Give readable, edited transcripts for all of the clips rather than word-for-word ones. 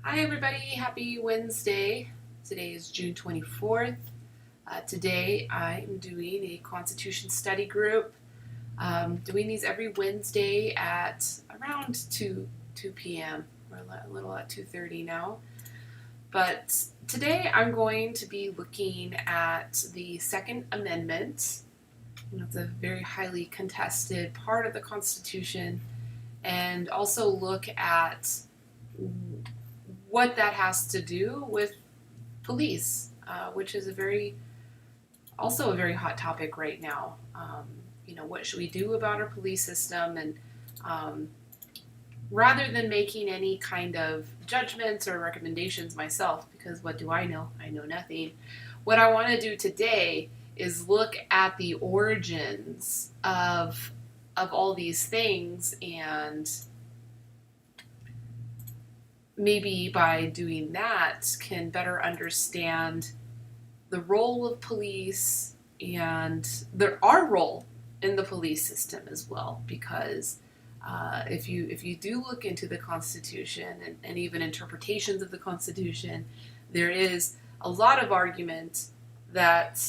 Hi everybody, happy Wednesday. Today is June 24th. Today I'm doing a Constitution study group. Doing these every Wednesday at around 2 p.m. We're a little at 2:30 now. But today I'm going to be looking at the Second Amendment. It's a very highly contested part of the Constitution, and also look at what that has to do with police, which is also a very hot topic right now. What should we do about our police system? And rather than making any kind of judgments or recommendations myself, because what do I know? I know nothing. What I want to do today is look at the origins of all these things, and maybe by doing that can better understand the role of police and our role in the police system as well. Because if you do look into the Constitution and even interpretations of the Constitution, there is a lot of argument that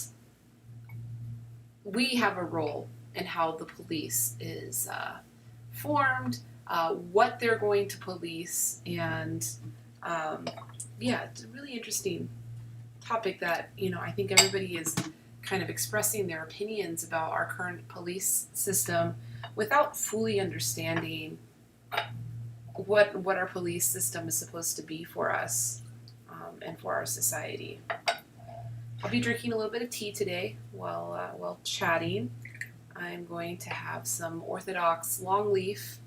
we have a role in how the police is formed, what they're going to police, and it's a really interesting topic that I think everybody is kind of expressing their opinions about our current police system without fully understanding what our police system is supposed to be for us, and for our society. I'll be drinking a little bit of tea today while chatting. I'm going to have some Orthodox longleaf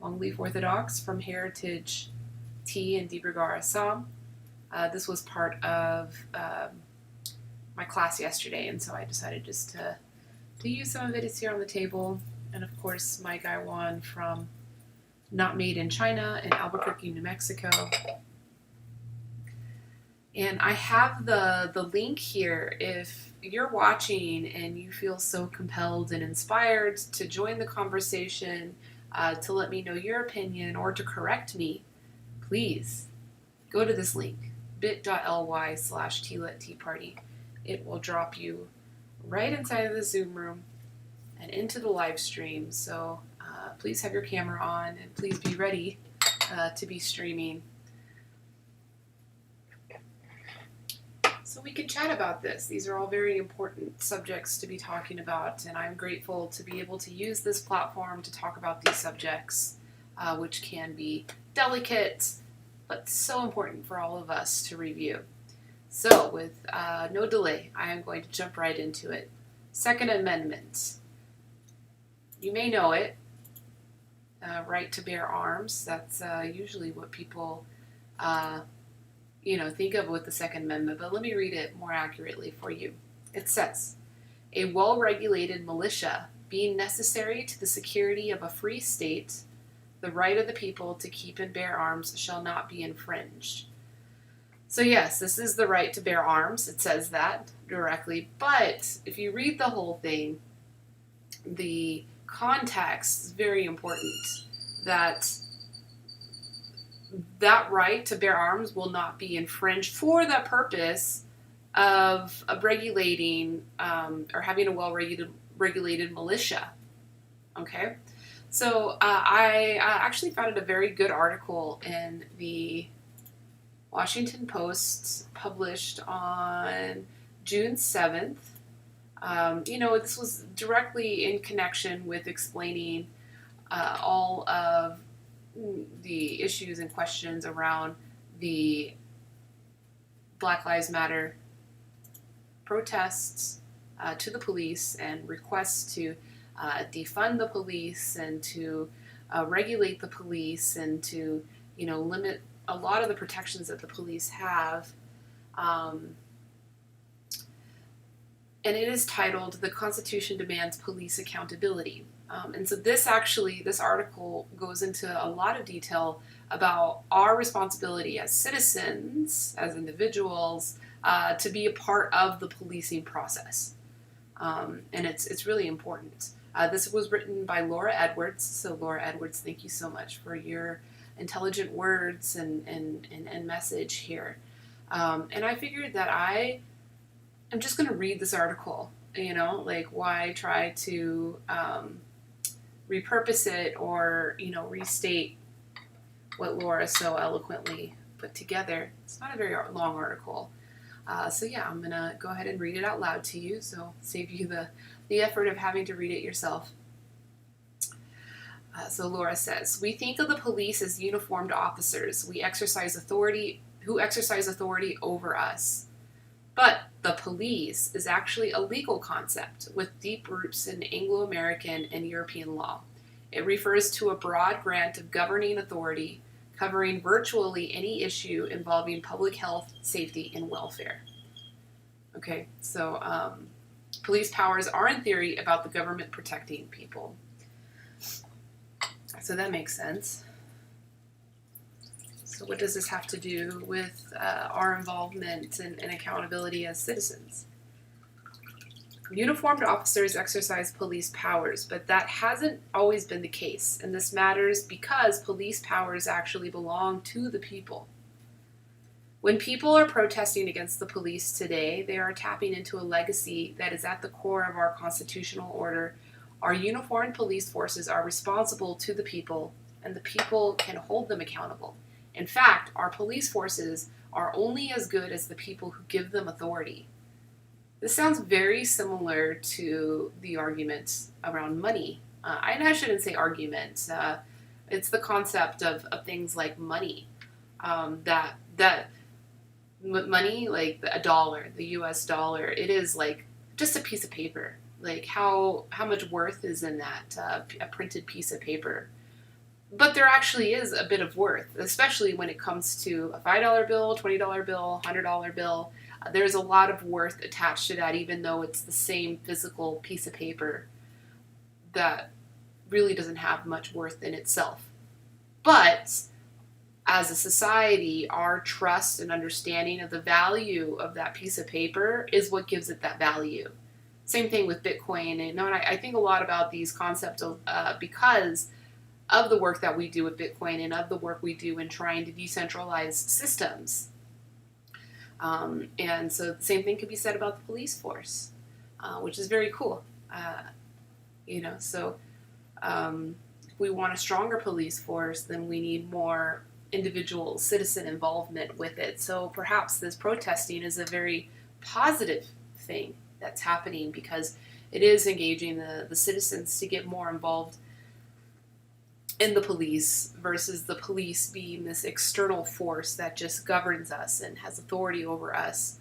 Orthodox from Heritage Tea in Dibrugarh, Assam. This was part of my class yesterday, and so I decided just to use some of it. It's here on the table. And of course, my Gaiwan from Not Made in China in Albuquerque, New Mexico. And I have the link here if you're watching and you feel so compelled and inspired to join the conversation, to let me know your opinion or to correct me. Please go to this link, bit.ly/tletteaparty. It will drop you right inside of the Zoom room and into the live stream. So please have your camera on and please be ready to be streaming, so we can chat about this. These are all very important subjects to be talking about, and I'm grateful to be able to use this platform to talk about these subjects, which can be delicate, but so important for all of us to review. So with no delay, I am going to jump right into it. Second Amendment. You may know it, right to bear arms. That's usually what people think of with the Second Amendment, but let me read it more accurately for you. It says, "A well-regulated militia being necessary to the security of a free state, the right of the people to keep and bear arms shall not be infringed." So yes, this is the right to bear arms. It says that directly, but if you read the whole thing, the context is very important, that right to bear arms will not be infringed for the purpose of regulating, or having a well-regulated militia. Okay? So I actually found it a very good article in the Washington Post, published on June 7th. This was directly in connection with explaining all of the issues and questions around the Black Lives Matter protests to the police and requests to defund the police and to regulate the police and to limit a lot of the protections that the police have. And it is titled, "The Constitution Demands Police Accountability." And so this article goes into a lot of detail about our responsibility as citizens, as individuals, to be a part of the policing process. And it's really important. This was written by Laura Edwards. So Laura Edwards, thank you so much for your intelligent words and message here. And I figured that I'm just going to read this article, like why try to repurpose it or, restate what Laura so eloquently put together. It's not a very long article. So yeah, I'm going to go ahead and read it out loud to you, so save you the effort of having to read it yourself. So Laura says, we think of the police as uniformed officers who exercise authority over us. But the police is actually a legal concept with deep roots in Anglo-American and European law. It refers to a broad grant of governing authority covering virtually any issue involving public health, safety, and welfare. Okay, so police powers are in theory about the government protecting people. So that makes sense. So what does this have to do with our involvement and accountability as citizens? Uniformed officers exercise police powers, but that hasn't always been the case. And this matters because police powers actually belong to the people. When people are protesting against the police today, they are tapping into a legacy that is at the core of our constitutional order. Our uniformed police forces are responsible to the people, and the people can hold them accountable. In fact, our police forces are only as good as the people who give them authority. This sounds very similar to the argument around money. And I shouldn't say argument. It's the concept of things like money. That money, like a dollar, the US dollar, it is like just a piece of paper. Like how much worth is in that, a printed piece of paper? But there actually is a bit of worth, especially when it comes to a $5 bill, $20 bill, $100 bill. There's a lot of worth attached to that, even though it's the same physical piece of paper that really doesn't have much worth in itself. But as a society, our trust and understanding of the value of that piece of paper is what gives it that value. Same thing with Bitcoin. And I think a lot about these concepts because of the work that we do with Bitcoin and of the work we do in trying to decentralize systems. And so the same thing could be said about the police force, which is very cool. So if we want a stronger police force, then we need more individual citizen involvement with it. So perhaps this protesting is a very positive thing that's happening because it is engaging the citizens to get more involved in the police versus the police being this external force that just governs us and has authority over us.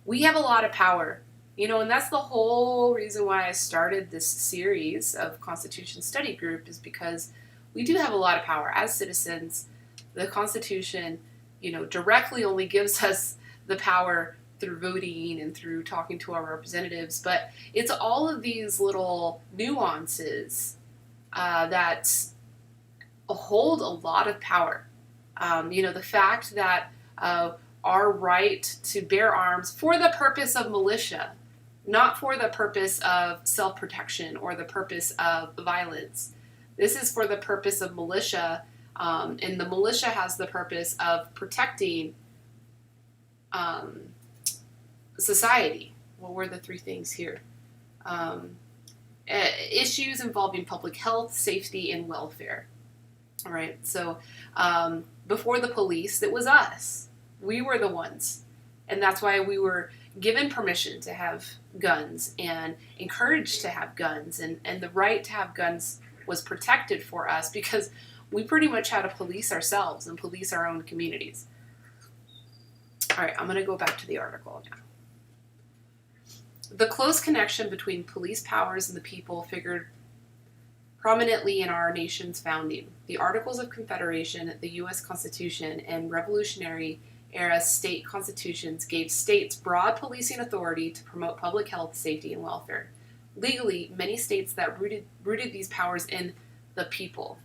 We have a lot of power, and that's the whole reason why I started this series of Constitution Study Group is because we do have a lot of power as citizens. The Constitution, directly only gives us the power through voting and through talking to our representatives, but it's all of these little nuances that hold a lot of power. The fact that our right to bear arms for the purpose of militia, not for the purpose of self-protection or the purpose of violence. This is for the purpose of militia, and the militia has the purpose of protecting society. What were the three things here? Issues involving public health, safety, and welfare. All right, so before the police, it was us. We were the ones. And that's why we were given permission to have guns and encouraged to have guns. And the right to have guns was protected for us because we pretty much had to police ourselves and police our own communities. All right, I'm going to go back to the article now. The close connection between police powers and the people figured prominently in our nation's founding. The Articles of Confederation, the U.S. Constitution, and Revolutionary-era state constitutions gave states broad policing authority to promote public health, safety, and welfare. Legally, many states that rooted these powers in the people.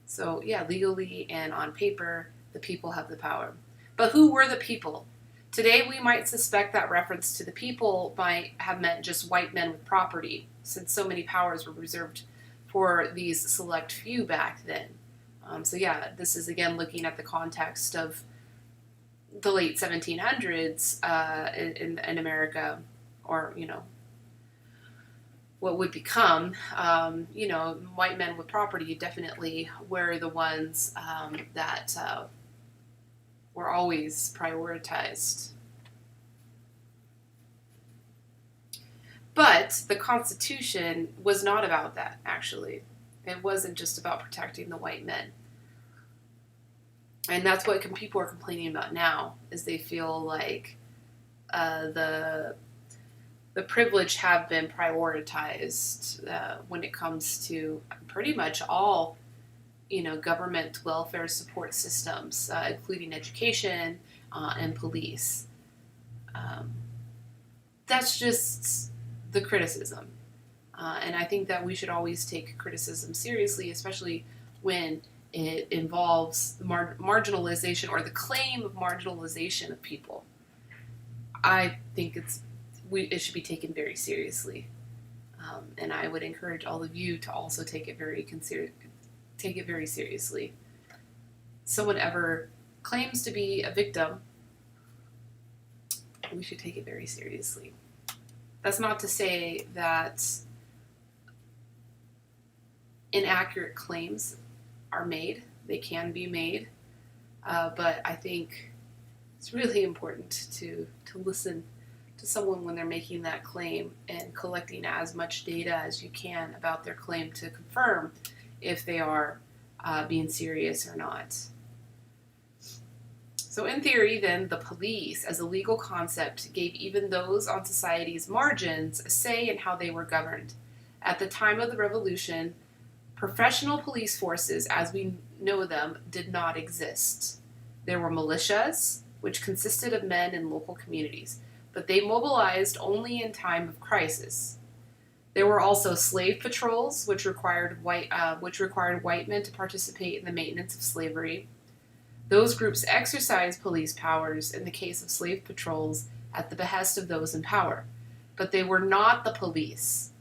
So, yeah, legally and on paper, the people have the power. But who were the people? Today, we might suspect that reference to the people might have meant just white men with property, since so many powers were reserved for these select few back then. So yeah, this is again looking at the context of the late 1700s in America, or what would become, white men with property definitely were the ones that were always prioritized. But the Constitution was not about that, actually. It wasn't just about protecting the white men. And that's what people are complaining about now, is they feel like the privileged have been prioritized when it comes to pretty much all, government welfare support systems, including education and police. That's just the criticism. And I think that we should always take criticism seriously, especially when it involves marginalization or the claim of marginalization of people. I think it should be taken very seriously. And I would encourage all of you to also take it very seriously. Someone ever claims to be a victim, we should take it very seriously. That's not to say that inaccurate claims are made. They can be made. But I think it's really important to listen to someone when they're making that claim and collecting as much data as you can about their claim to confirm if they are being serious or not. So in theory, then, the police as a legal concept gave even those on society's margins a say in how they were governed. At the time of the Revolution, professional police forces, as we know them, did not exist. There were militias, which consisted of men in local communities, but they mobilized only in time of crisis. There were also slave patrols, which required white men to participate in the maintenance of slavery. Those groups exercised police powers in the case of slave patrols at the behest of those in power, but they were not the police.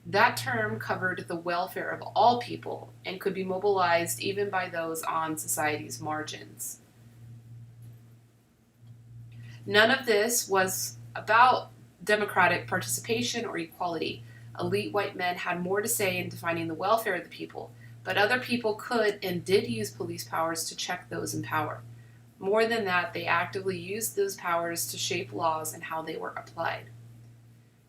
That term covered the welfare of all people and could be mobilized even by those on society's margins. None of this was about democratic participation or equality. Elite white men had more to say in defining the welfare of the people, but other people could and did use police powers to check those in power. More than that, they actively used those powers to shape laws and how they were applied.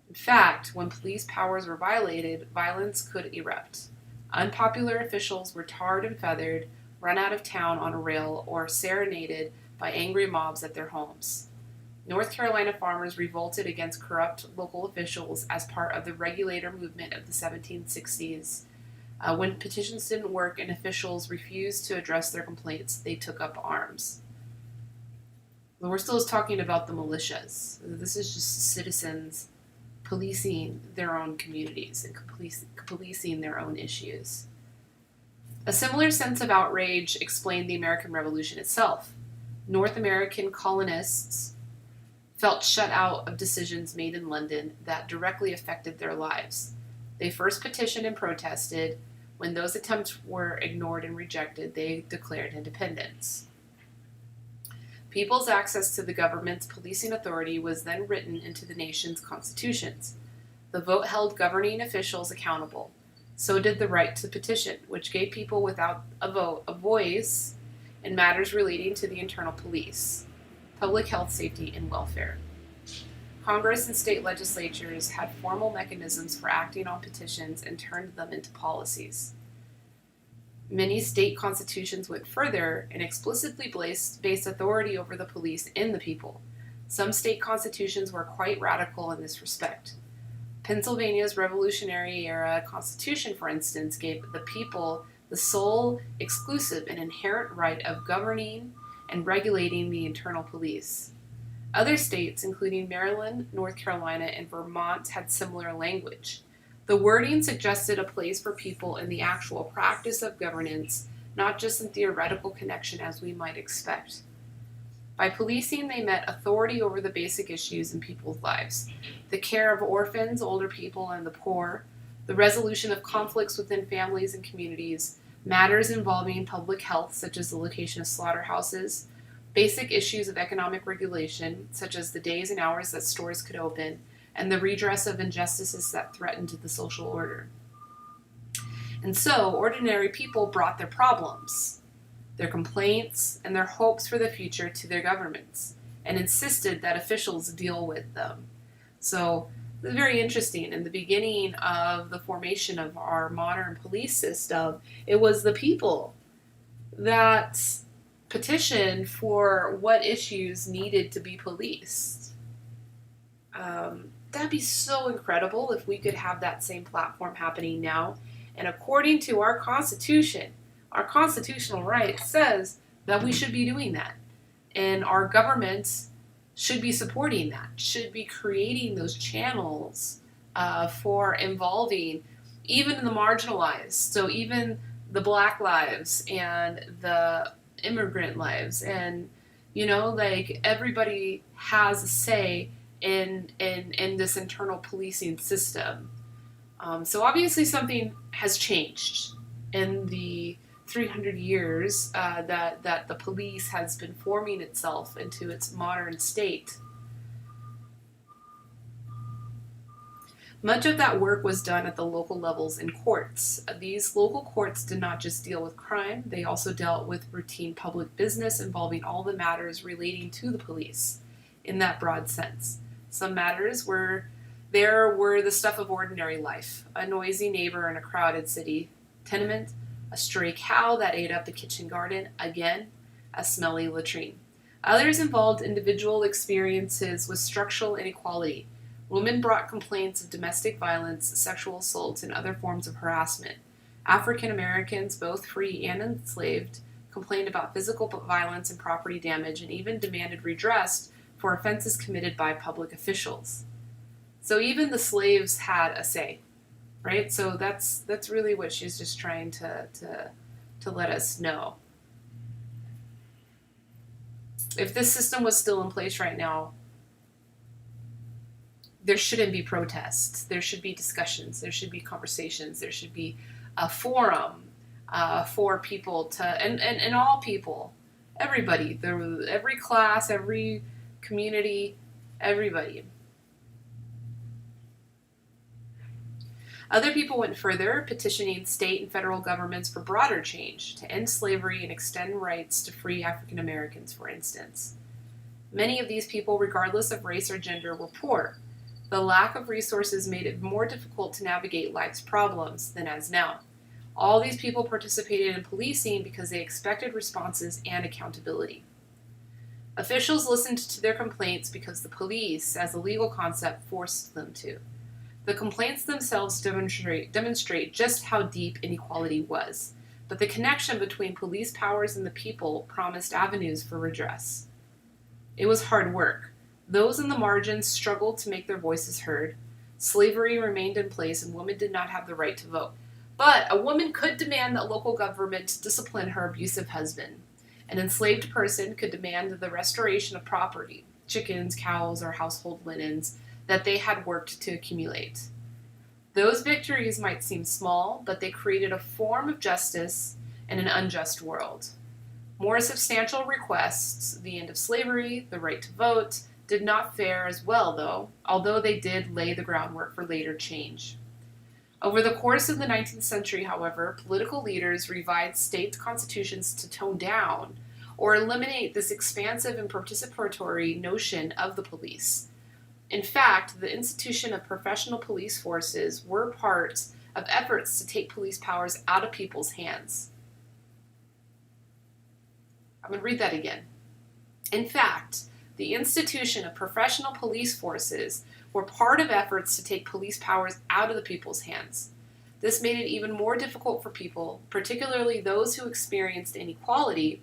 In fact, when police powers were violated, violence could erupt. Unpopular officials were tarred and feathered, run out of town on a rail, or serenaded by angry mobs at their homes. North Carolina farmers revolted against corrupt local officials as part of the regulator movement of the 1760s. When petitions didn't work and officials refused to address their complaints, they took up arms. We're still talking about the militias. This is just citizens policing their own communities and policing their own issues. A similar sense of outrage explained the American Revolution itself. North American colonists felt shut out of decisions made in London that directly affected their lives. They first petitioned and protested. When those attempts were ignored and rejected, they declared independence. People's access to the government's policing authority was then written into the nation's constitutions. The vote held governing officials accountable. So did the right to petition, which gave people without a vote a voice in matters relating to the internal police, public health, safety, and welfare. Congress and state legislatures had formal mechanisms for acting on petitions and turned them into policies. Many state constitutions went further and explicitly based authority over the police in the people. Some state constitutions were quite radical in this respect. Pennsylvania's Revolutionary-era Constitution, for instance, gave the people the sole, exclusive, and inherent right of governing and regulating the internal police. Other states, including Maryland, North Carolina, and Vermont, had similar language. The wording suggested a place for people in the actual practice of governance, not just in theoretical connection as we might expect. By policing, they meant authority over the basic issues in people's lives: the care of orphans, older people, and the poor, the resolution of conflicts within families and communities, matters involving public health, such as the location of slaughterhouses, basic issues of economic regulation, such as the days and hours that stores could open, and the redress of injustices that threatened the social order. And so, ordinary people brought their problems, their complaints, and their hopes for the future to their governments, and insisted that officials deal with them. So, it's very interesting. In the beginning of the formation of our modern police system, it was the people that petitioned for what issues needed to be policed. That'd be so incredible if we could have that same platform happening now. And according to our Constitution, our constitutional right says that we should be doing that. And our government should be supporting that, should be creating those channels for involving even the marginalized. So even the Black lives and the immigrant lives, and like everybody has a say in this internal policing system. So obviously something has changed in the 300 years that the police has been forming itself into its modern state. Much of that work was done at the local levels in courts. These local courts did not just deal with crime, they also dealt with routine public business involving all the matters relating to the police in that broad sense. Some matters were the stuff of ordinary life, a noisy neighbor in a crowded city tenement, a stray cow that ate up the kitchen garden, again, a smelly latrine. Others involved individual experiences with structural inequality. Women brought complaints of domestic violence, sexual assaults, and other forms of harassment. African Americans, both free and enslaved, complained about physical violence and property damage, and even demanded redress for offenses committed by public officials. So even the slaves had a say, right? So that's really what she's just trying to let us know. If this system was still in place right now, there shouldn't be protests. There should be discussions. There should be conversations. There should be a forum for people to, and all people, everybody, every class, every community, everybody. Other people went further, petitioning state and federal governments for broader change, to end slavery and extend rights to free African Americans, for instance. Many of these people, regardless of race or gender, were poor. The lack of resources made it more difficult to navigate life's problems than as now. All these people participated in policing because they expected responses and accountability. Officials listened to their complaints because the police, as a legal concept, forced them to. The complaints themselves demonstrate just how deep inequality was, but the connection between police powers and the people promised avenues for redress. It was hard work. Those in the margins struggled to make their voices heard. Slavery remained in place and women did not have the right to vote. But a woman could demand that local government discipline her abusive husband. An enslaved person could demand the restoration of property, chickens, cows, or household linens, that they had worked to accumulate. Those victories might seem small, but they created a form of justice in an unjust world. More substantial requests, the end of slavery, the right to vote, did not fare as well, though, although they did lay the groundwork for later change. Over the course of the 19th century, however, political leaders revised state constitutions to tone down or eliminate this expansive and participatory notion of the police. In fact, the institution of professional police forces were part of efforts to take police powers out of people's hands. I'm going to read that again. In fact, the institution of professional police forces were part of efforts to take police powers out of the people's hands. This made it even more difficult for people, particularly those who experienced inequality,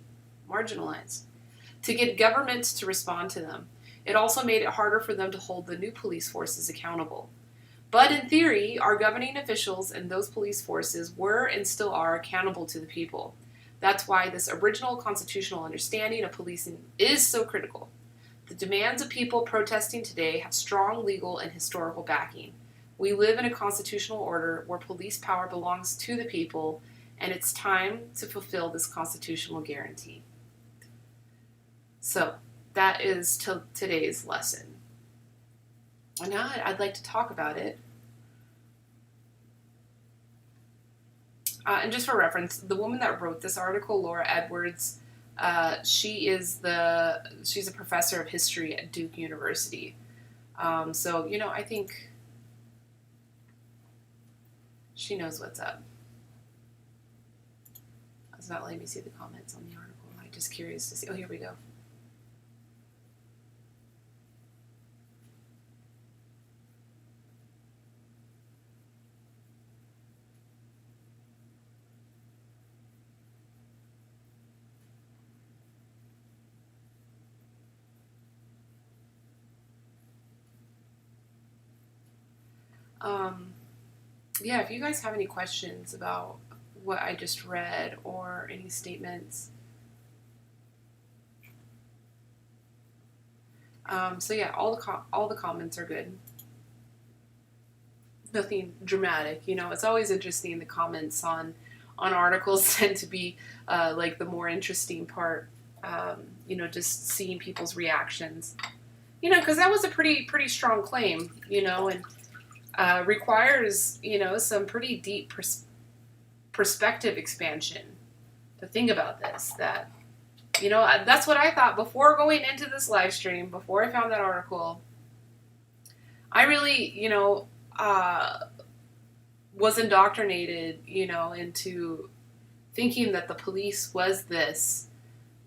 marginalized, to get government to respond to them. It also made it harder for them to hold the new police forces accountable. But in theory, our governing officials and those police forces were and still are accountable to the people. That's why this original constitutional understanding of policing is so critical. The demands of people protesting today have strong legal and historical backing. We live in a constitutional order where police power belongs to the people, and it's time to fulfill this constitutional guarantee. So that is today's lesson. And now I'd like to talk about it. And just for reference, the woman that wrote this article, Laura Edwards, she's a professor of history at Duke University. So, I think she knows what's up. It's not letting me see the comments on the article. I'm just curious to see. Oh, here we go. Yeah, if you guys have any questions about what I just read or any statements. So yeah, all the comments are good. Nothing dramatic, It's always interesting. The comments on articles tend to be like the more interesting part. Just seeing people's reactions. Because that was a pretty strong claim, and requires, some pretty deep perspective expansion to think about this. That, that's what I thought before going into this live stream, before I found that article. I really, was indoctrinated, into thinking that the police was this,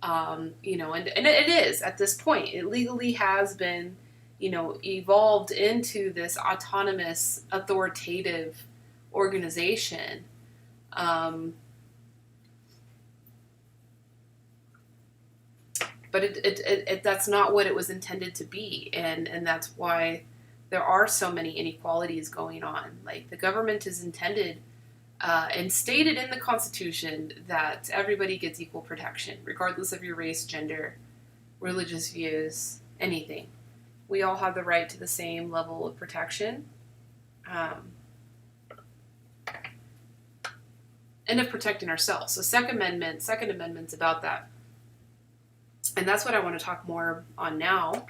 and it is at this point. It legally has been, evolved into this autonomous, authoritative organization. But it that's not what it was intended to be, and that's why there are so many inequalities going on. Like, the government is intended and stated in the Constitution that everybody gets equal protection, regardless of your race, gender, religious views, anything. We all have the right to the same level of protection, and of protecting ourselves. So Second Amendment's about that. And that's what I want to talk more on now.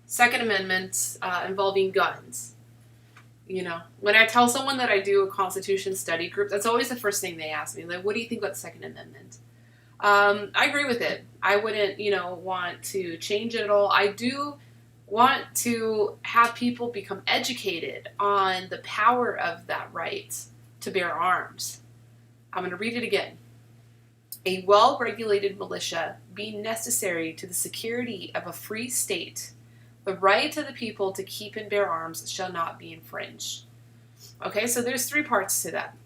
Second Amendment involving guns. When I tell someone that I do a Constitution study group, that's always the first thing they ask me. Like, what do you think about the Second Amendment? I agree with it. I wouldn't, want to change it at all. I do want to have people become educated on the power of that right to bear arms. I'm going to read it again. A well-regulated militia being necessary to the security of a free state, the right of the people to keep and bear arms shall not be infringed. Okay, so there's three parts to that.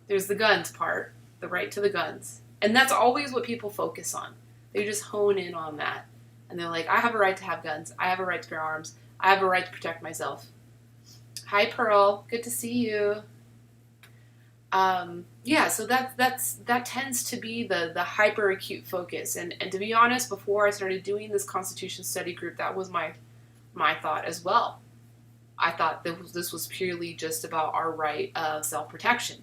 There's the guns part, the right to the guns. And that's always what people focus on. They just hone in on that. And they're like, I have a right to have guns. I have a right to bear arms. I have a right to protect myself. Hi, Pearl. Good to see you. So that tends to be the hyper acute focus. And to be honest, before I started doing this Constitution study group, that was my thought as well. I thought this was purely just about our right of self-protection.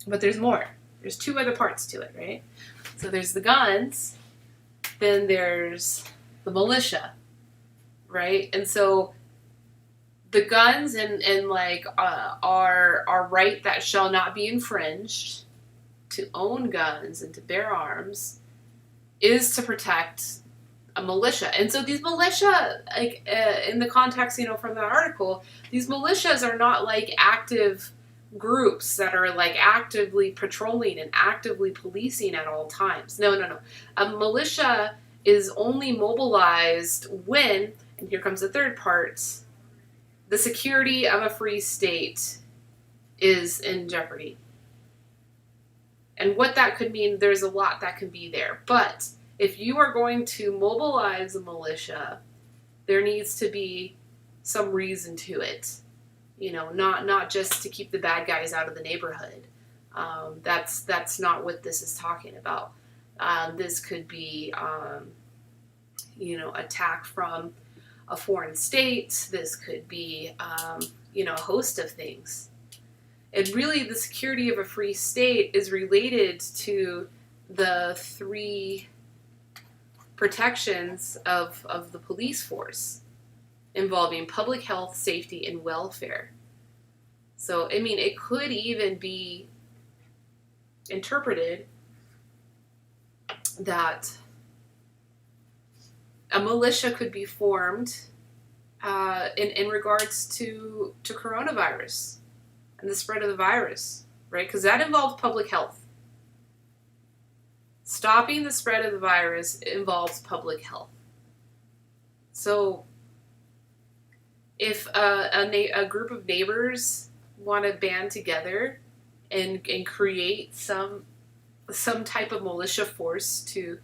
But there's more. There's two other parts to it, right? So there's the guns, then there's the militia, right? And so the guns and our right that shall not be infringed to own guns and to bear arms is to protect a militia. And so these militia, in the context, from that article, these militias are not like active groups that are like actively patrolling and actively policing at all times. No. A militia is only mobilized when, and here comes the third part, the security of a free state is in jeopardy. And what that could mean, there's a lot that can be there. But if you are going to mobilize a militia, there needs to be some reason to it. Not just to keep the bad guys out of the neighborhood. That's not what this is talking about. This could be, attack from a foreign state. This could be, a host of things. And really, the security of a free state is related to the three protections of the police force involving public health, safety, and welfare. So, I mean, it could even be interpreted that a militia could be formed in regards to coronavirus and the spread of the virus, right? Because that involves public health. Stopping the spread of the virus involves public health. So if a group of neighbors want to band together and create some type of militia force to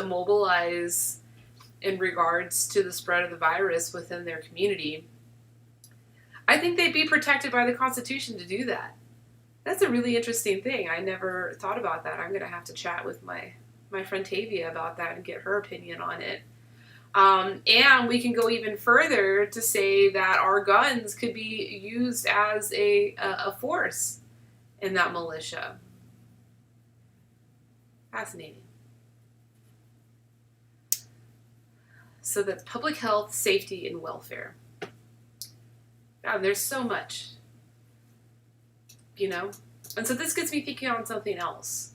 mobilize in regards to the spread of the virus within their community, I think they'd be protected by the Constitution to do that. That's a really interesting thing. I never thought about that. I'm going to have to chat with my friend Tavia about that and get her opinion on it. And we can go even further to say that our guns could be used as a force in that militia. Fascinating. So that's public health, safety, and welfare. God, there's so much, you know? And so this gets me thinking on something else.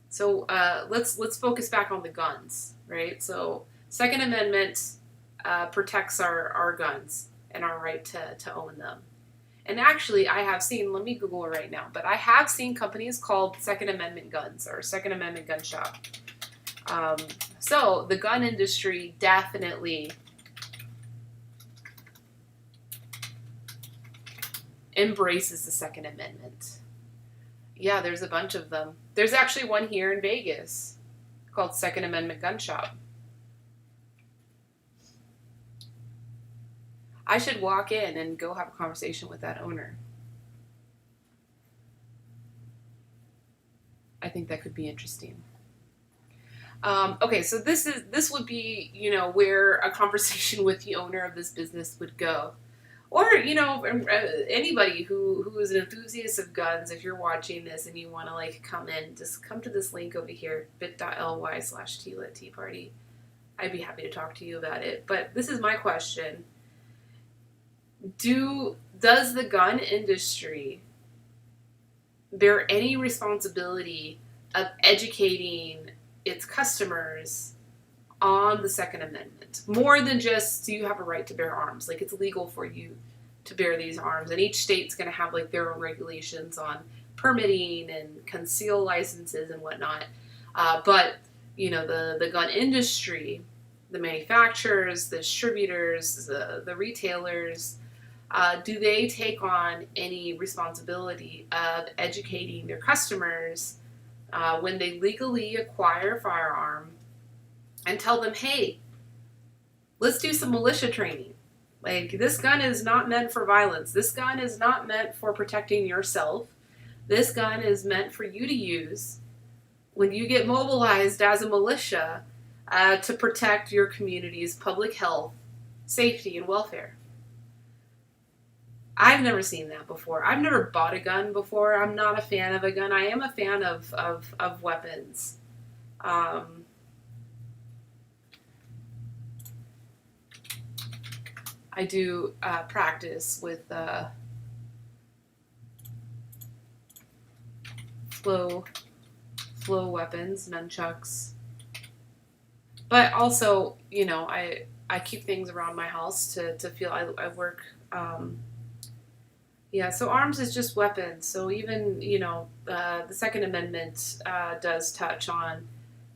So let's focus back on the guns, right? So Second Amendment protects our guns and our right to own them. And actually, I have seen, let me Google it right now, but I have seen companies called Second Amendment Guns or Second Amendment Gun Shop. So the gun industry definitely embraces the Second Amendment. Yeah, there's a bunch of them. There's actually one here in Vegas called Second Amendment Gun Shop. I should walk in and go have a conversation with that owner. I think that could be interesting. Okay, so this would be, you know, where a conversation with the owner of this business would go. Or, you know, anybody who is an enthusiast of guns, if you're watching this and you want to, like, come in, just come to this link over here, bit.ly/TLIT Tea Party. I'd be happy to talk to you about it. But this is my question. Does the gun industry bear any responsibility of educating its customers on the Second Amendment? More than just, do you have a right to bear arms? Like, it's legal for you to bear these arms. And each state's going to have, like, their own regulations on permitting and conceal licenses and whatnot. But, you know, the gun industry, the manufacturers, the distributors, the retailers, do they take on any responsibility of educating their customers when they legally acquire a firearm and tell them, hey, let's do some militia training. Like, this gun is not meant for violence. This gun is not meant for protecting yourself. This gun is meant for you to use when you get mobilized as a militia to protect your community's public health, safety, and welfare. I've never seen that before. I've never bought a gun before. I'm not a fan of a gun. I am a fan of weapons. I do practice with flow weapons, nunchucks. But also, you know, I keep things around my house to feel I work. Yeah, so arms is just weapons. So even, you know, the Second Amendment does touch on,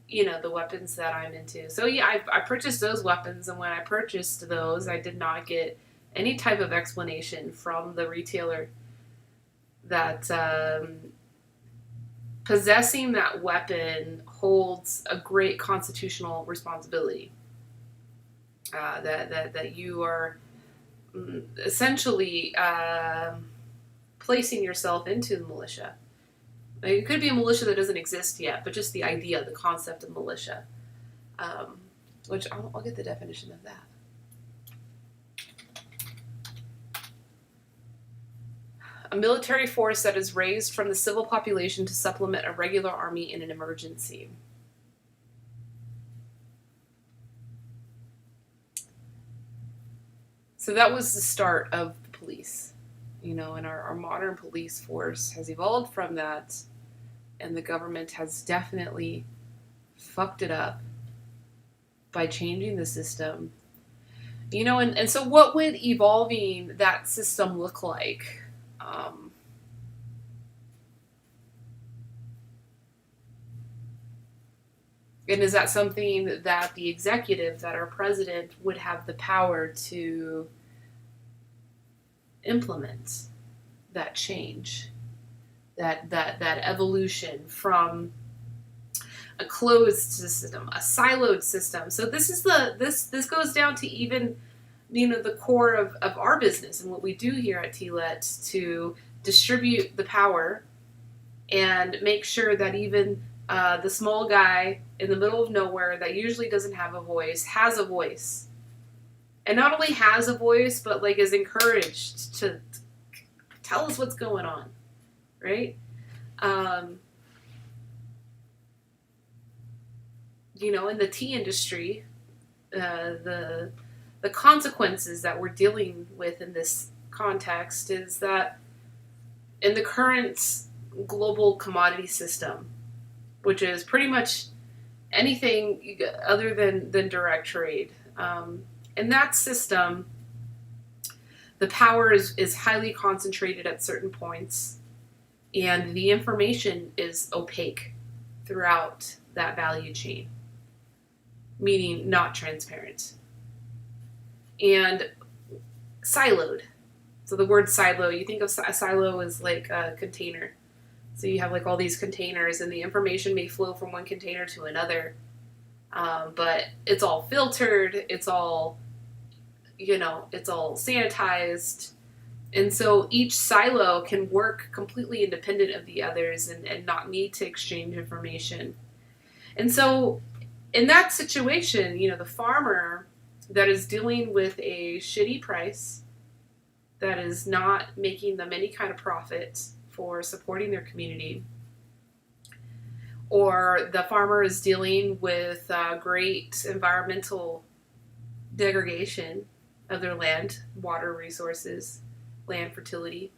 you know, the weapons that I'm into. So yeah, I purchased those weapons, and when I purchased those, I did not get any type of explanation from the retailer that possessing that weapon holds a great constitutional responsibility. That you are essentially placing yourself into the militia. Like, it could be a militia that doesn't exist yet, but just the idea, the concept of militia, which I'll get the definition of that. a military force that is raised from the civil population to supplement a regular army in an emergency. So that was the start of the police, and our modern police force has evolved from that, and the government has definitely fucked it up by changing the system. And so what would evolving that system look like? And is that something that the executive, that our president, would have the power to implement that change, that evolution from a closed system, a siloed system? So this goes down to even the core of our business and what we do here at TLET, to distribute the power and make sure that even the small guy in the middle of nowhere that usually doesn't have a voice has a voice. And not only has a voice, but is encouraged to tell us what's going on, right? In the tea industry, the consequences that we're dealing with in this context is that in the current global commodity system, which is pretty much anything other than direct trade, in that system, the power is highly concentrated at certain points, and the information is opaque throughout that value chain, meaning not transparent. And siloed. So the word silo, you think of a silo as like a container. So you have all these containers, and the information may flow from one container to another, but it's all filtered, it's all sanitized. And so each silo can work completely independent of the others and not need to exchange information. And so in that situation, the farmer that is dealing with a shitty price, that is not making them any kind of profit for supporting their community, or the farmer is dealing with great environmental degradation of their land, water resources, land fertility.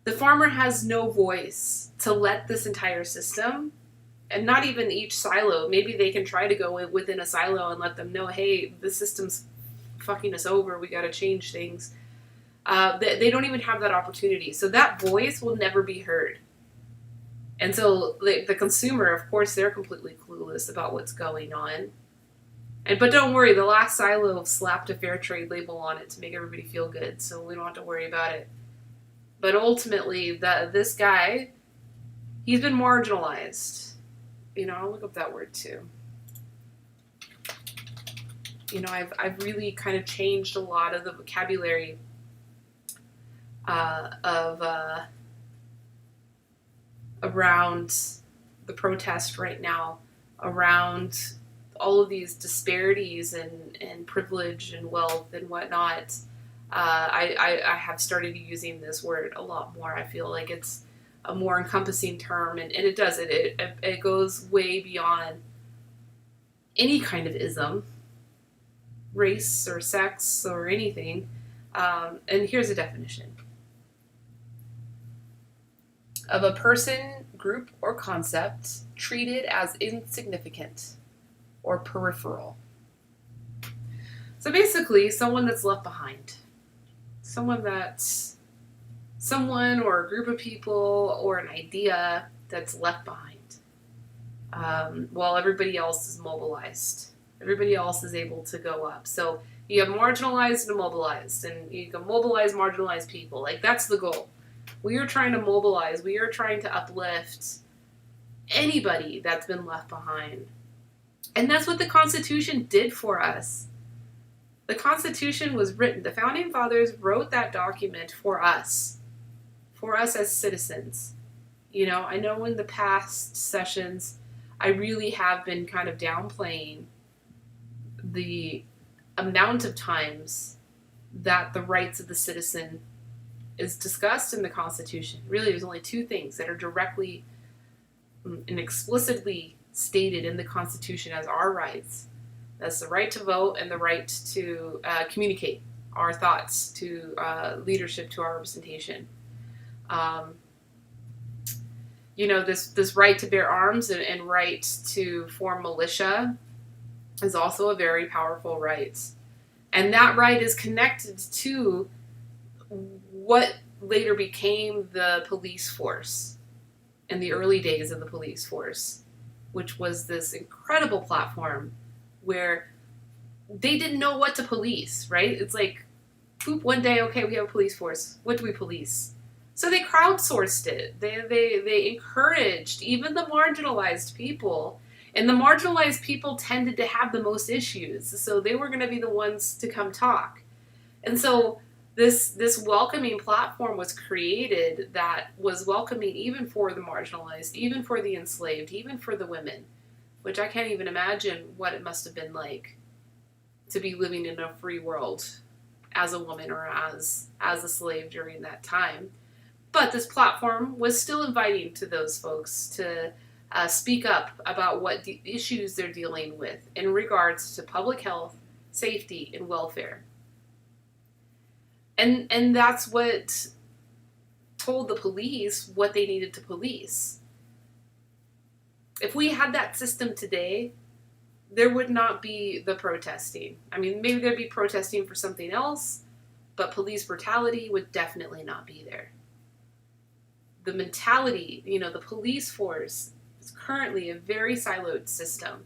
The farmer has no voice to let this entire system, and not even each silo, maybe they can try to go within a silo and let them know, hey, the system's fucking us over, we got to change things. They don't even have that opportunity. So that voice will never be heard. And so the consumer, of course, they're completely clueless about what's going on. But don't worry, the last silo slapped a fair trade label on it to make everybody feel good, so we don't have to worry about it. But ultimately, this guy, he's been marginalized. I'll look up that word too. I've really kind of changed a lot of the vocabulary around the protest right now, around all of these disparities and privilege and wealth and whatnot. I have started using this word a lot more. I feel like it's a more encompassing term, and it does it goes way beyond any kind of ism, race or sex or anything. And here's a definition: of a person, group, or concept treated as insignificant or peripheral. So basically, someone that's left behind. Someone or a group of people or an idea that's left behind, while everybody else is mobilized. Everybody else is able to go up. So you have marginalized and mobilized, and you can mobilize marginalized people. That's the goal. We are trying to mobilize. We are trying to uplift anybody that's been left behind. And that's what the Constitution did for us. The Constitution was written. The Founding Fathers wrote that document for us as citizens. I know in the past sessions, I really have been kind of downplaying the amount of times that the rights of the citizen is discussed in the Constitution. Really, there's only two things that are directly and explicitly stated in the Constitution as our rights. That's the right to vote and the right to communicate our thoughts to leadership, to our representation. This right to bear arms and right to form militia is also a very powerful right. And that right is connected to what later became the police force in the early days of the police force, which was this incredible platform where they didn't know what to police, right? It's like, poop one day, okay, we have a police force. What do we police? So they crowdsourced it. They encouraged even the marginalized people. And the marginalized people tended to have the most issues. So they were going to be the ones to come talk. And so this welcoming platform was created that was welcoming even for the marginalized, even for the enslaved, even for the women, which I can't even imagine what it must have been like to be living in a free world as a woman or as a slave during that time. But this platform was still inviting to those folks to speak up about what the issues they're dealing with in regards to public health, safety, and welfare. And that's what told the police what they needed to police. If we had that system today, there would not be the protesting. I mean, maybe there'd be protesting for something else, but police brutality would definitely not be there. The mentality, the police force is currently a very siloed system.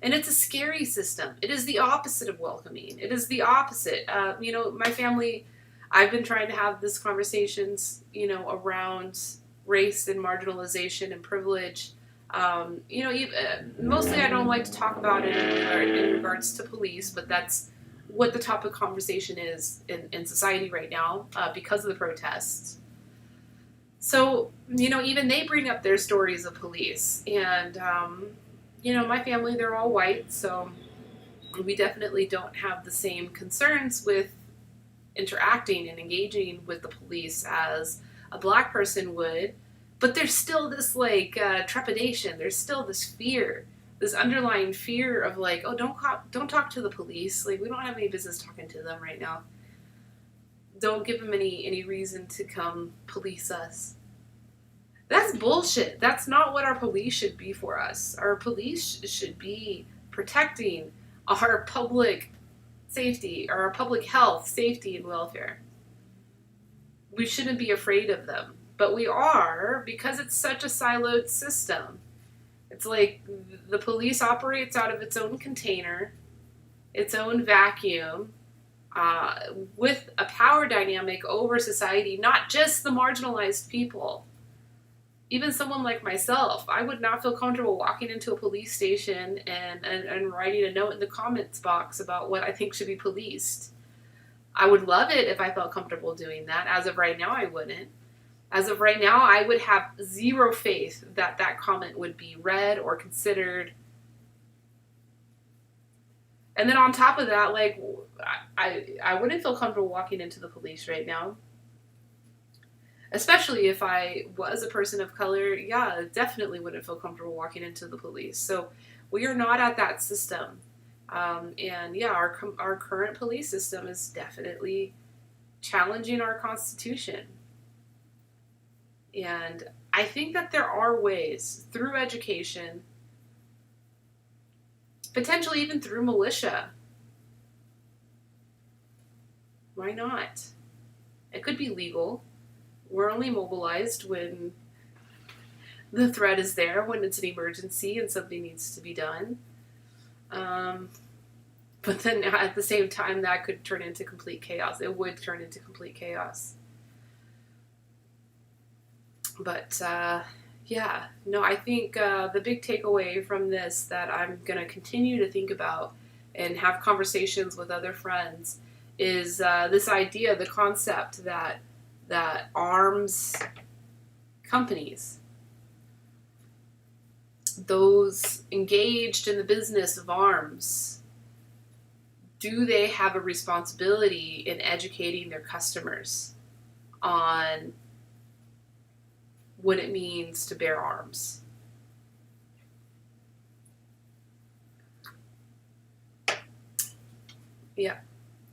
And it's a scary system. It is the opposite of welcoming. It is the opposite. My family, I've been trying to have these conversations, around race and marginalization and privilege. Mostly I don't like to talk about it in regards to police, but that's what the topic of conversation is in society right now because of the protests. So, even they bring up their stories of police. And, my family, they're all white, so we definitely don't have the same concerns with interacting and engaging with the police as a black person would. But there's still this, trepidation. There's still this fear, this underlying fear of, oh, don't talk to the police. We don't have any business talking to them right now. Don't give them any reason to come police us. That's bullshit. That's not what our police should be for us. Our police should be protecting our public safety, or our public health, safety, and welfare. We shouldn't be afraid of them. But we are, because it's such a siloed system. It's like the police operates out of its own container, its own vacuum, with a power dynamic over society, not just the marginalized people. Even someone like myself, I would not feel comfortable walking into a police station and writing a note in the comments box about what I think should be policed. I would love it if I felt comfortable doing that. As of right now, I wouldn't. As of right now, I would have zero faith that that comment would be read or considered. And then on top of that, I wouldn't feel comfortable walking into the police right now. Especially if I was a person of color, definitely wouldn't feel comfortable walking into the police. So we are not at that system. Our current police system is definitely challenging our Constitution. And I think that there are ways through education, potentially even through militia. Why not? It could be legal. We're only mobilized when the threat is there, when it's an emergency and something needs to be done. But then at the same time, that could turn into complete chaos. It would turn into complete chaos. But, I think the big takeaway from this that I'm going to continue to think about and have conversations with other friends is this idea, the concept that arms companies, those engaged in the business of arms, do they have a responsibility in educating their customers on what it means to bear arms. Yeah,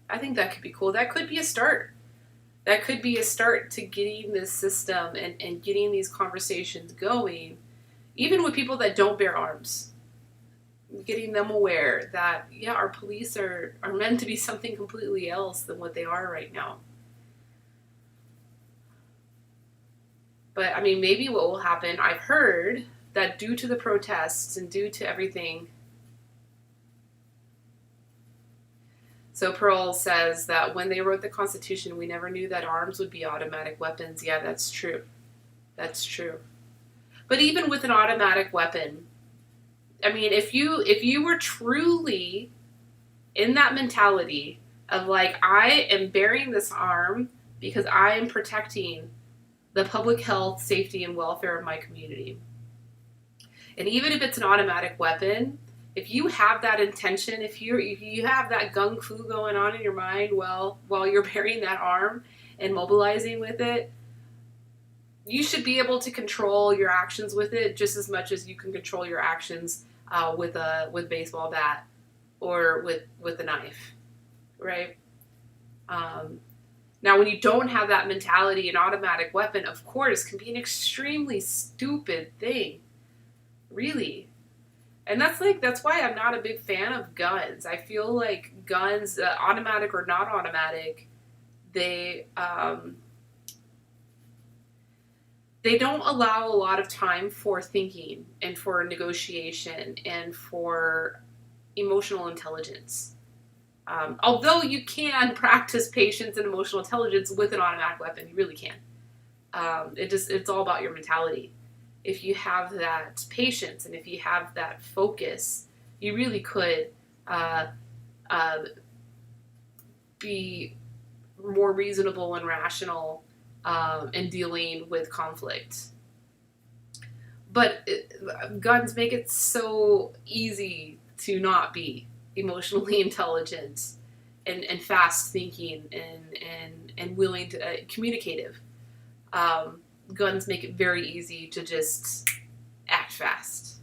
I think that could be cool. That could be a start. That could be a start to getting this system and getting these conversations going, even with people that don't bear arms. Getting them aware that, yeah, our police are meant to be something completely else than what they are right now. But, I mean, maybe what will happen, I've heard that due to the protests and due to everything. So Pearl says that when they wrote the Constitution, we never knew that arms would be automatic weapons. Yeah, that's true. That's true. But even with an automatic weapon, I mean, if you were truly in that mentality of like, I am bearing this arm because I am protecting the public health, safety, and welfare of my community. And even if it's an automatic weapon, if you have that intention, if you have that gung fu going on in your mind while you're bearing that arm and mobilizing with it, you should be able to control your actions with it just as much as you can control your actions with a baseball bat or with a knife, right? Now, when you don't have that mentality, an automatic weapon, of course, can be an extremely stupid thing, really. And that's why I'm not a big fan of guns. I feel like guns, automatic or not automatic, they don't allow a lot of time for thinking and for negotiation and for emotional intelligence. Although you can practice patience and emotional intelligence with an automatic weapon, you really can. It's all about your mentality. If you have that patience and if you have that focus, you really could be more reasonable and rational in dealing with conflict. But guns make it so easy to not be emotionally intelligent and fast thinking and willing to communicative. Guns make it very easy to just act fast.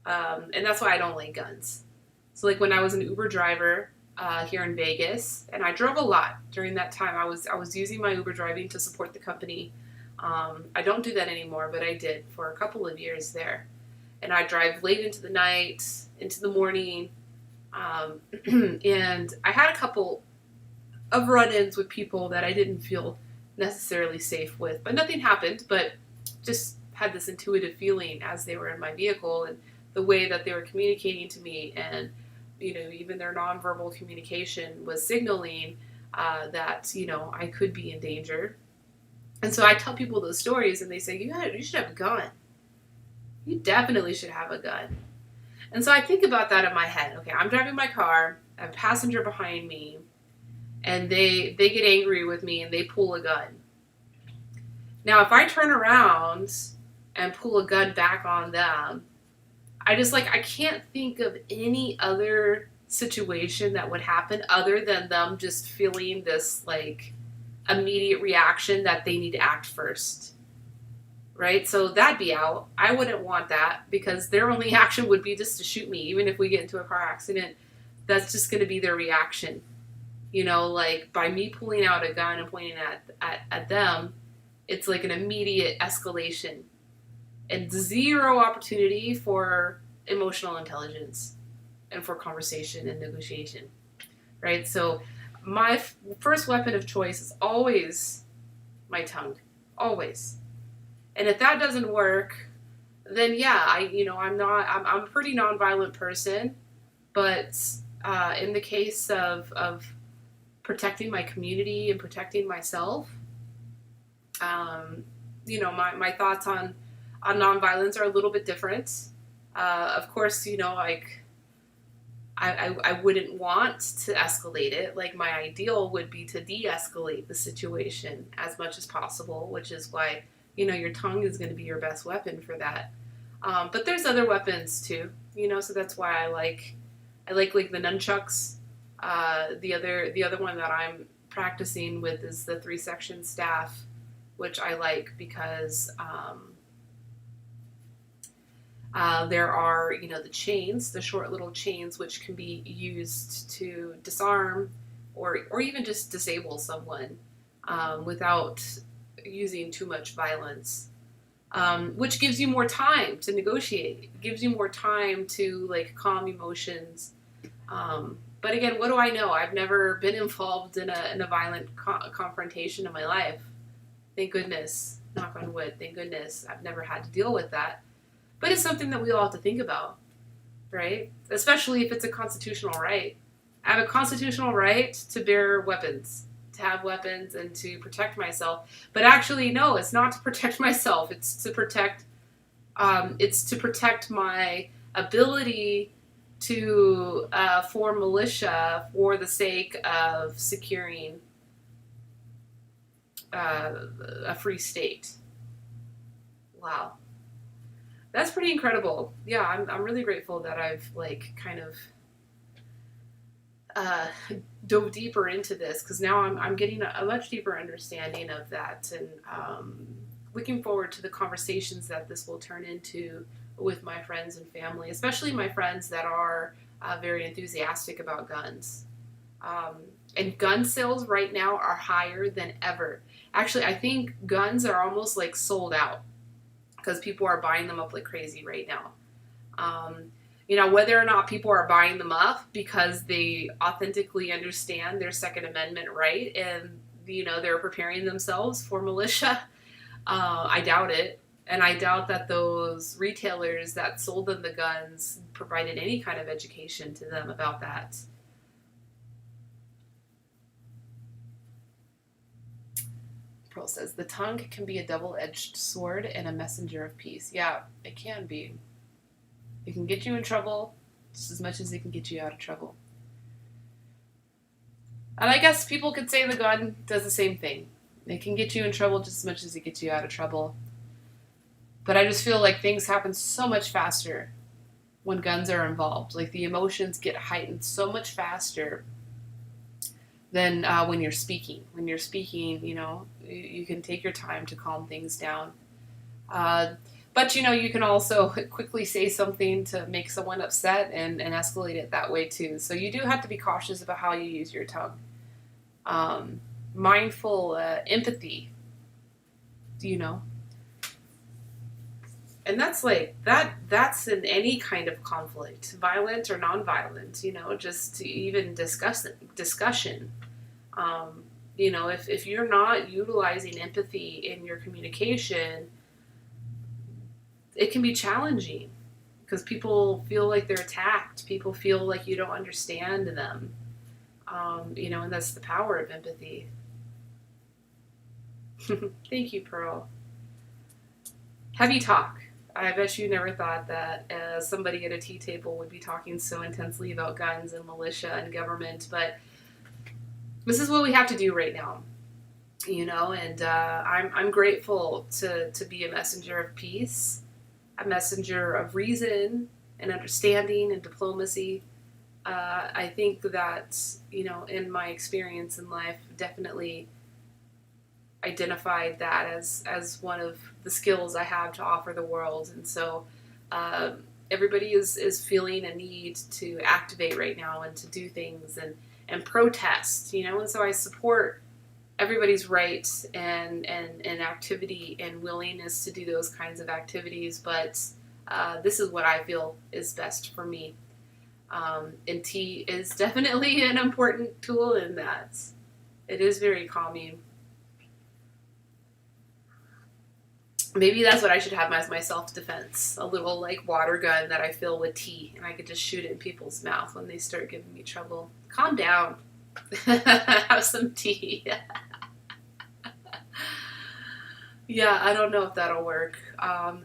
And that's why I don't like guns. So like when I was an Uber driver here in Vegas, and I drove a lot during that time, I was using my Uber driving to support the company. I don't do that anymore, but I did for a couple of years there. And I drive late into the night, into the morning, and I had a couple of run-ins with people that I didn't feel necessarily safe with, but nothing happened, but just had this intuitive feeling as they were in my vehicle and the way that they were communicating to me, and even their nonverbal communication was signaling that I could be in danger. And so I tell people those stories and they say, you should have a gun. You definitely should have a gun. And so I think about that in my head. Okay, I'm driving my car, I have a passenger behind me, and they get angry with me and they pull a gun. Now, if I turn around and pull a gun back on them, I can't think of any other situation that would happen other than them just feeling this immediate reaction that they need to act first. Right? So that'd be out. I wouldn't want that because their only action would be just to shoot me. Even if we get into a car accident, that's just going to be their reaction. By me pulling out a gun and pointing at them, it's like an immediate escalation and zero opportunity for emotional intelligence and for conversation and negotiation. Right? So my first weapon of choice is always my tongue. Always. And if that doesn't work, then yeah, I'm a pretty nonviolent person, but in the case of protecting my community and protecting myself, my thoughts on nonviolence are a little bit different. Of course, I wouldn't want to escalate it. My ideal would be to de-escalate the situation as much as possible, which is why your tongue is going to be your best weapon for that. But there's other weapons too, so that's why I like the nunchucks. The other one that I'm practicing with is the 3-section staff, which I like because there are, the chains, the short little chains, which can be used to disarm or even just disable someone without using too much violence, which gives you more time to negotiate. It gives you more time to calm emotions. But again, what do I know? I've never been involved in a violent confrontation in my life. Thank goodness. Knock on wood. Thank goodness. I've never had to deal with that. But it's something that we all have to think about, right? Especially if it's a constitutional right. I have a constitutional right to bear weapons, to have weapons, and to protect myself. But actually, no, it's not to protect myself. It's to protect my ability to form militia for the sake of securing a free state. Wow. That's pretty incredible. Yeah, I'm really grateful that I've kind of dove deeper into this, because now I'm getting a much deeper understanding of that, and looking forward to the conversations that this will turn into with my friends and family, especially my friends that are very enthusiastic about guns. And gun sales right now are higher than ever. Actually, I think guns are almost sold out because people are buying them up like crazy right now. Whether or not people are buying them up because they authentically understand their Second Amendment right and, they're preparing themselves for militia, I doubt it. And I doubt that those retailers that sold them the guns provided any kind of education to them about that. Pearl says, the tongue can be a double-edged sword and a messenger of peace. Yeah, it can be. It can get you in trouble just as much as it can get you out of trouble. And I guess people could say the gun does the same thing. It can get you in trouble just as much as it gets you out of trouble. But I just feel like things happen so much faster when guns are involved. The emotions get heightened so much faster than when you're speaking. When you're speaking, you can take your time to calm things down. But, you can also quickly say something to make someone upset and escalate it that way too. So you do have to be cautious about how you use your tongue. Mindful empathy, And that's that's in any kind of conflict, violent or non-violent, just even discussion. If you're not utilizing empathy in your communication, it can be challenging because people feel like they're attacked. People feel like you don't understand them. And that's the power of empathy. Thank you, Pearl. Heavy talk. I bet you never thought that somebody at a tea table would be talking so intensely about guns and militia and government, but this is what we have to do right now, and I'm grateful to be a messenger of peace, a messenger of reason and understanding and diplomacy. I think that, in my experience in life, definitely identified that as one of the skills I have to offer the world. And so everybody is feeling a need to activate right now and to do things and protest, and so I support everybody's right and activity and willingness to do those kinds of activities, but this is what I feel is best for me. And tea is definitely an important tool in that. It is very calming. Maybe that's what I should have as my self-defense. A little water gun that I fill with tea, and I could just shoot it in people's mouth when they start giving me trouble. Calm down. Have some tea. Yeah, I don't know if that'll work.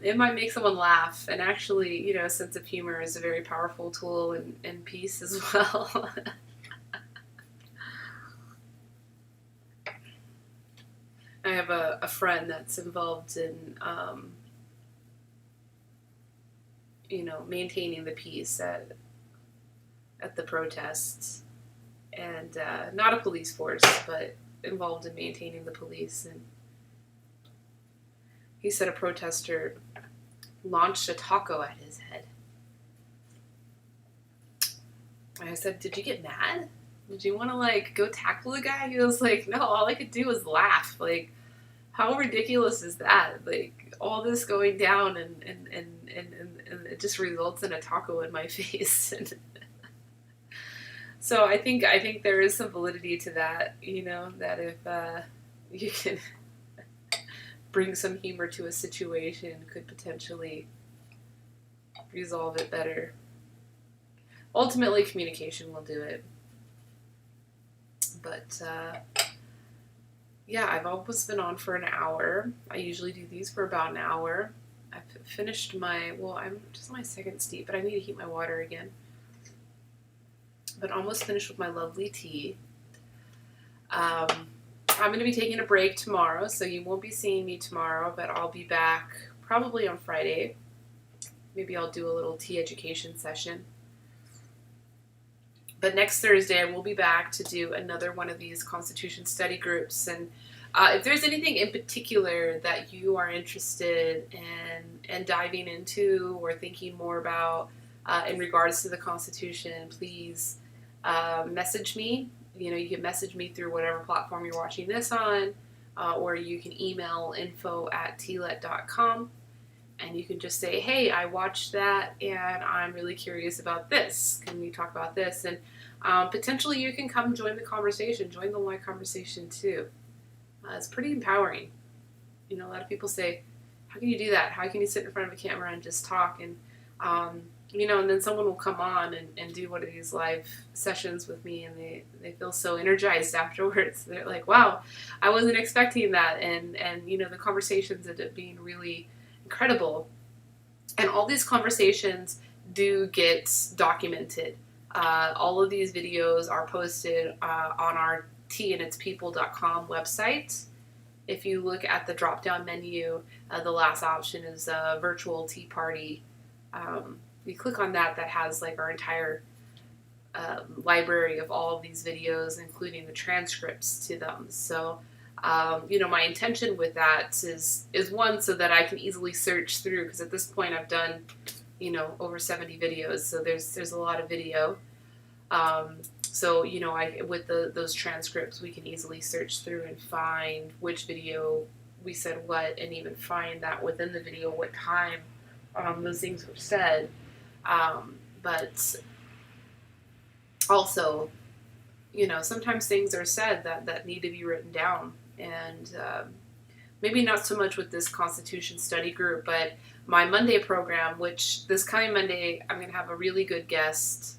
It might make someone laugh, and actually, a sense of humor is a very powerful tool in peace as well. I have a friend that's involved in, maintaining the peace at the protests, and not a police force, but involved in maintaining the police. And he said a protester launched a taco at his head. And I said, did you get mad? Did you want to, like, go tackle the guy? He was like, no, all I could do was laugh. Like, how ridiculous is that? Like, all this going down and it just results in a taco in my face. So I think there is some validity to that, you know, that if you can bring some humor to a situation, could potentially resolve it better. Ultimately, communication will do it. But, yeah, I've always been on for an hour. I usually do these for about an hour. I've finished I'm just my second steep, but I need to heat my water again. But almost finished with my lovely tea. I'm going to be taking a break tomorrow, so you won't be seeing me tomorrow, but I'll be back probably on Friday. Maybe I'll do a little tea education session. But next Thursday, I will be back to do another one of these Constitution study groups. And if there's anything in particular that you are interested in diving into or thinking more about in regards to the Constitution, please message me. You know, you can message me through whatever platform you're watching this on, or you can email info@tlet.com. And you can just say, hey, I watched that and I'm really curious about this. Can we talk about this? And potentially you can come join the conversation, join the live conversation too. It's pretty empowering. You know, a lot of people say, how can you do that? How can you sit in front of a camera and just talk? And, you know, and then someone will come on and do one of these live sessions with me, and they feel so energized afterwards. They're like, wow, I wasn't expecting that. And you know, the conversations end up being really incredible. And all these conversations do get documented. All of these videos are posted on our teaanditspeople.com website. If you look at the drop-down menu, the last option is a virtual tea party. You click on that has like our entire library of all of these videos, including the transcripts to them. So you know, my intention with that is one, so that I can easily search through, because at this point I've done, you know, over 70 videos, so there's a lot of video. So, you know, with those transcripts, we can easily search through and find which video we said what, and even find that within the video what time those things were said. But also, you know, sometimes things are said that need to be written down. And maybe not so much with this Constitution study group, but my Monday program, which this coming Monday, I'm going to have a really good guest,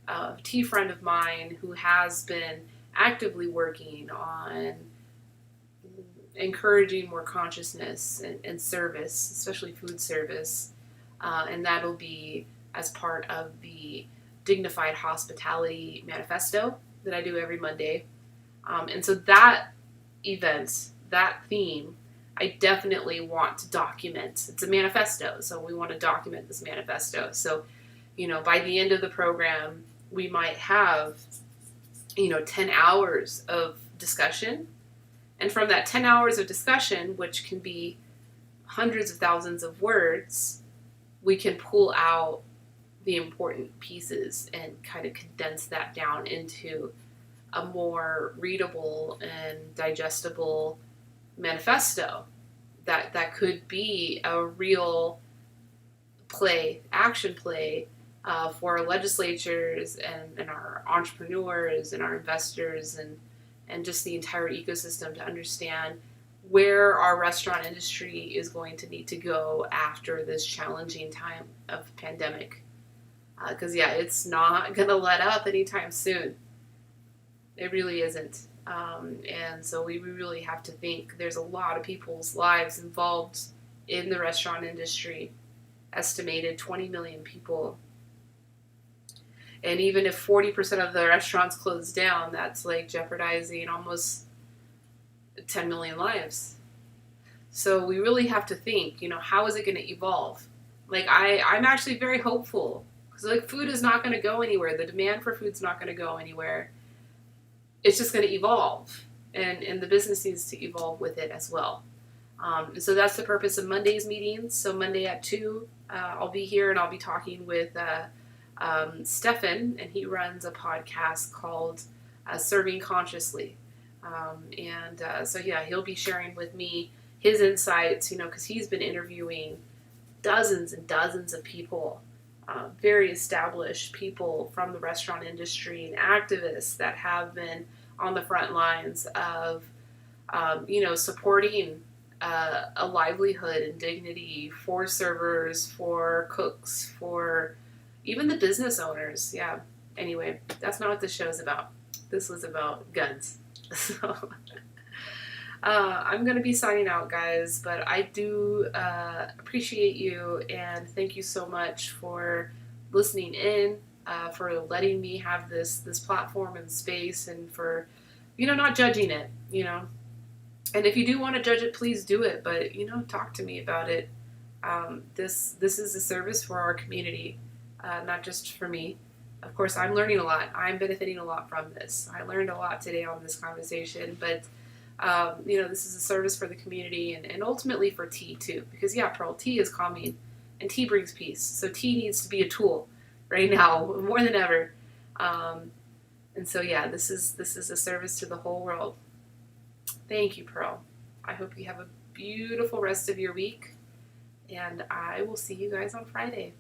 a tea friend of mine who has been actively working on encouraging more consciousness and service, especially food service. And that'll be as part of the Dignified Hospitality Manifesto that I do every Monday. And so that event, that theme, I definitely want to document. It's a manifesto, so we want to document this manifesto. So, you know, by the end of the program, we might have, you know, 10 hours of discussion. And from that 10 hours of discussion, which can be hundreds of thousands of words, we can pull out the important pieces and kind of condense that down into a more readable and digestible manifesto that could be a real action play for our legislatures and our entrepreneurs and our investors and just the entire ecosystem to understand where our restaurant industry is going to need to go after this challenging time of pandemic. Because, yeah, it's not going to let up anytime soon. It really isn't. And so we really have to think. There's a lot of people's lives involved in the restaurant industry. Estimated 20 million people. And even if 40% of the restaurants close down, that's like jeopardizing almost 10 million lives. So we really have to think, you know, how is it going to evolve? Like, I'm actually very hopeful. Because, like, food is not going to go anywhere. The demand for food's not going to go anywhere. it's just going to evolve, and the business needs to evolve with it as well. And so that's the purpose of Monday's meetings. So Monday at 2, I'll be here and I'll be talking with Stefan, and he runs a podcast called Serving Consciously. So yeah, he'll be sharing with me his insights, because he's been interviewing dozens and dozens of people, very established people from the restaurant industry and activists that have been on the front lines of, supporting a livelihood and dignity for servers, for cooks, for even the business owners. Yeah. Anyway, that's not what this show's about. This was about guns. So I'm going to be signing out, guys, but I do appreciate you, and thank you so much for listening in, for letting me have this platform and space, and for, not judging it, And if you do want to judge it, please do it, but, talk to me about it. This is a service for our community, not just for me. Of course, I'm learning a lot. I'm benefiting a lot from this. I learned a lot today on this conversation, but this is a service for the community, and ultimately for tea too. Because yeah, Pearl, tea is calming, and tea brings peace. So tea needs to be a tool right now more than ever. And so yeah, this is a service to the whole world. Thank you, Pearl. I hope you have a beautiful rest of your week, and I will see you guys on Friday.